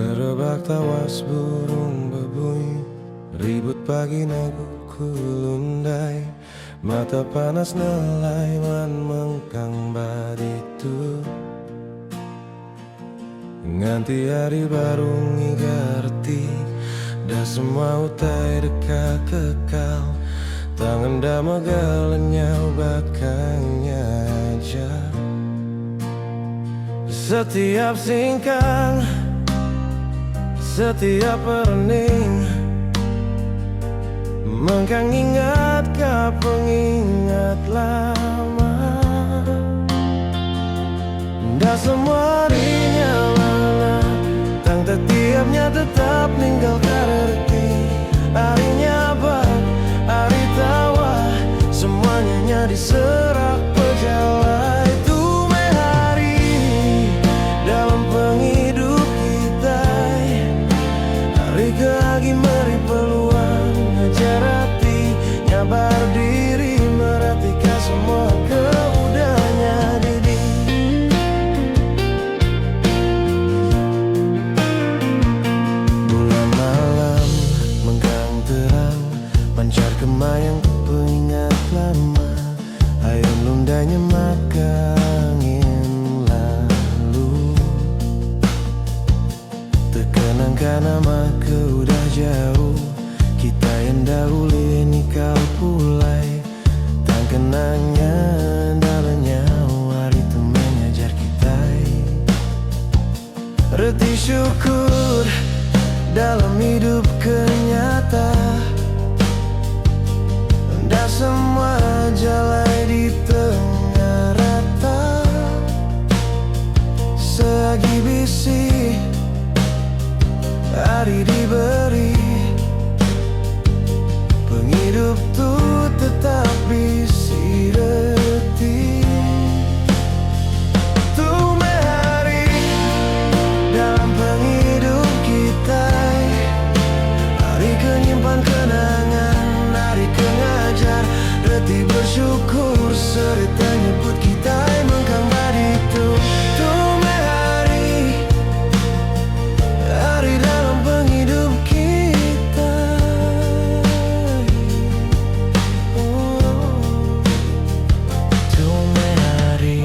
Kerebak tawas burung bebui, ribut pagi nagu kulundai, mata panas nelaiman mengkang baditu. Nganti hari baru ngigarti, dah semua utai deka kekal, tangan dah megalanya bakangnya aja. Setiap singkang, setiap perening, mengkang ingat ka pengingat lama. Dah semua harinya mana, tang setiapnya tetap ninggal karerti. Harinya abad, hari tawa, semuanya nya diserak pejalai. Tume hari dalam penghidup kita, hari keagi meri peluang ngajar hati, nyabar diri merhatikan semua keudahnya diri. Bulan malam menggang terang, pancar kemayang pengingat lama. Ayun lundanya maka angin lalu, terkenangkan nama ke udah jauh. Kita yang dahulu ini kau pulai, tak kenangnya dalanya hari itu mengajar kita. Reti syukur dalam hidup kenyata, dah semua jalai di tengah rata. Selagi bisi hari diberi, penghidup tuh tetap bisi reti. Tume hari dalam penghidup kita, hari kenyimpan kenangan, hari kengajar reti bersyukur serta nyebut kita mengkang baditu. Tume hari, hari dalam penghidup kita. Tume hari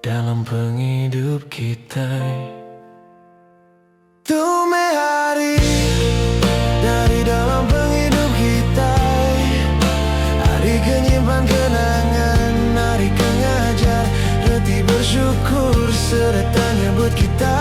dalam penghidup kita. Tume hari dari dalam penghidup kita, hari kenyimpan kenangan, hari kengajar reti bersyukur serta nyebut kita